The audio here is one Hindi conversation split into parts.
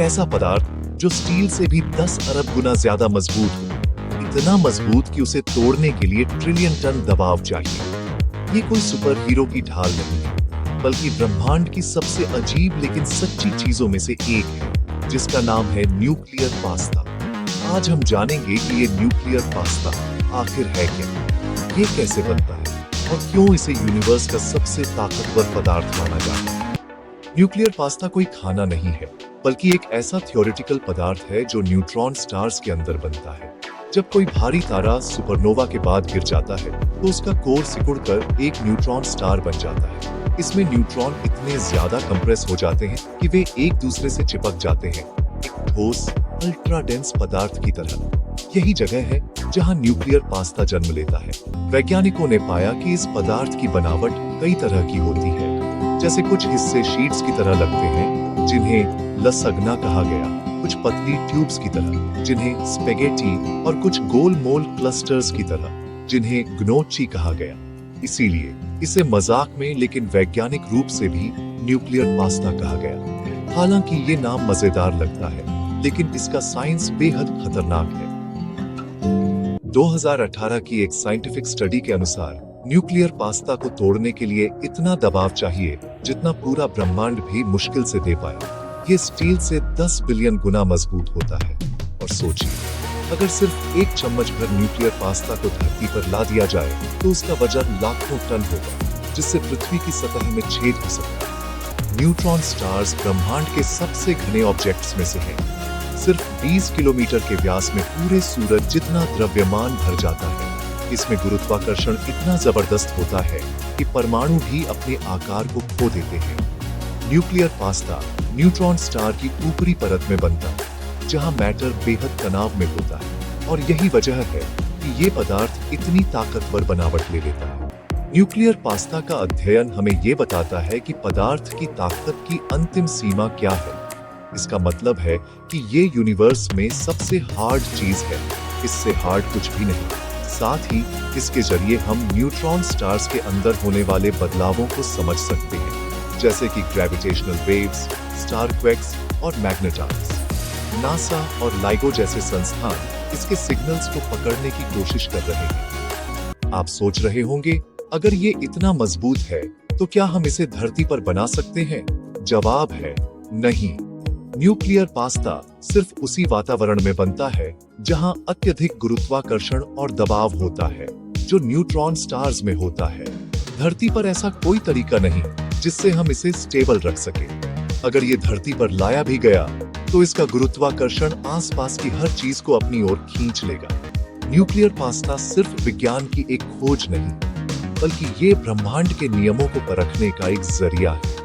ऐसा पदार्थ जो स्टील से भी 10 अरब गुना ज्यादा मजबूत हो, इतना मजबूत कि उसे तोड़ने के लिए ट्रिलियन टन दबाव चाहिए। ये कोई सुपर हीरो की ढाल नहीं है, बल्कि ब्रह्मांड की सबसे अजीब लेकिन सच्ची चीजों में से एक है, जिसका नाम है न्यूक्लियर पास्ता। आज हम जानेंगे कि ये न्यूक्लियर पास्ता आखिर है क्या, ये कैसे बनता है और क्यों इसे यूनिवर्स का सबसे ताकतवर पदार्थ माना जाता है। न्यूक्लियर पास्ता कोई खाना नहीं है, बल्कि एक ऐसा थ्योरेटिकल पदार्थ है जो न्यूट्रॉन स्टार्स के अंदर बनता है। जब कोई भारी तारा सुपरनोवा के बाद गिर जाता है तो उसका कोर सिकुड़कर एक न्यूट्रॉन स्टार बन जाता है। इसमें न्यूट्रॉन इतने ज्यादा कंप्रेस हो जाते हैं कि वे एक दूसरे से चिपक जाते हैं, एक ठोस अल्ट्रा डेंस पदार्थ की तरह। यही जगह है जहां न्यूक्लियर पास्ता जन्म लेता है। वैज्ञानिकों ने पाया कि इस पदार्थ की बनावट कई तरह की होती है। जैसे कुछ हिस्से शीट्स की तरह लगते हैं, जिन्हें लसगना कहा गया, कुछ पतली ट्यूब्स की तरह, जिन्हें स्पेगेटी, और कुछ गोल मोल क्लस्टर्स की तरह, जिन्हें ग्नोची कहा गया। इसीलिए इसे मजाक में लेकिन वैज्ञानिक रूप से भी न्यूक्लियर पास्ता कहा गया। हालांकि ये नाम मजेदार लगता है, लेकिन इसका साइंस बेहद खतरनाक है। 2018 की एक साइंटिफिक स्टडी के अनुसार न्यूक्लियर पास्ता को तोड़ने के लिए इतना दबाव चाहिए जितना पूरा ब्रह्मांड भी मुश्किल से दे पाए। ये स्टील से 10 बिलियन गुना मजबूत होता है। और सोचिए, अगर सिर्फ एक चम्मच भर न्यूक्लियर पास्ता को धरती पर ला दिया जाए तो उसका वजन लाखों टन होगा, जिससे पृथ्वी की सतह में छेद हो सकता है। न्यूट्रॉन स्टार्स ब्रह्मांड के सबसे घने ऑब्जेक्ट्स में से हैं। सिर्फ 20 किलोमीटर के व्यास में पूरे सूरज जितना द्रव्यमान भर जाता है। इसमें गुरुत्वाकर्षण इतना जबरदस्त होता है कि परमाणु भी अपने आकार को खो देते हैं। न्यूक्लियर पास्ता न्यूट्रॉन स्टार की ऊपरी परत में बनता है, जहां मैटर बेहद तनाव में होता है, और यही वजह है कि ये पदार्थ इतनी ताकतवर बनावट ले लेता है। न्यूक्लियर पास्ता का अध्ययन हमें ये बताता है कि पदार्थ की ताकत की अंतिम सीमा क्या है। इसका मतलब है कि ये यूनिवर्स में सबसे हार्ड चीज है, इससे हार्ड कुछ भी नहीं। साथ ही इसके जरिए हम न्यूट्रॉन स्टार्स के अंदर होने वाले बदलावों को समझ सकते हैं, जैसे कि ग्रेविटेशनल वेव्स, स्टार क्वेक्स और मैग्नेटार्स। नासा और लाइगो जैसे संस्थान इसके सिग्नल्स को पकड़ने की कोशिश कर रहे हैं। आप सोच रहे होंगे, अगर ये इतना मजबूत है तो क्या हम इसे धरती पर बना सकते हैं? जवाब है नहीं। न्यूक्लियर पास्ता सिर्फ उसी वातावरण में बनता है जहां अत्यधिक गुरुत्वाकर्षण और दबाव होता है, जो न्यूट्रॉन स्टार्स में होता है। धरती पर ऐसा कोई तरीका नहीं जिससे हम इसे स्टेबल रख सके। अगर ये धरती पर लाया भी गया तो इसका गुरुत्वाकर्षण आसपास की हर चीज को अपनी ओर खींच लेगा। न्यूक्लियर पास्ता सिर्फ विज्ञान की एक खोज नहीं, बल्कि ये ब्रह्मांड के नियमों को परखने का एक जरिया है।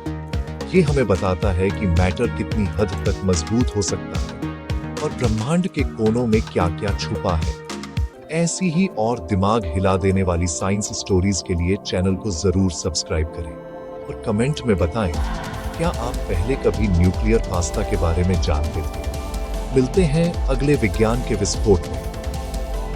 ये हमें बताता है कि मैटर कितनी हद तक मजबूत हो सकता है और ब्रह्मांड के कोनों में क्या क्या छुपा है। ऐसी ही और दिमाग हिला देने वाली साइंस स्टोरीज के लिए चैनल को जरूर सब्सक्राइब करें और कमेंट में बताएं, क्या आप पहले कभी न्यूक्लियर पास्ता के बारे में जानते थे? मिलते हैं अगले विज्ञान के विस्फोट में।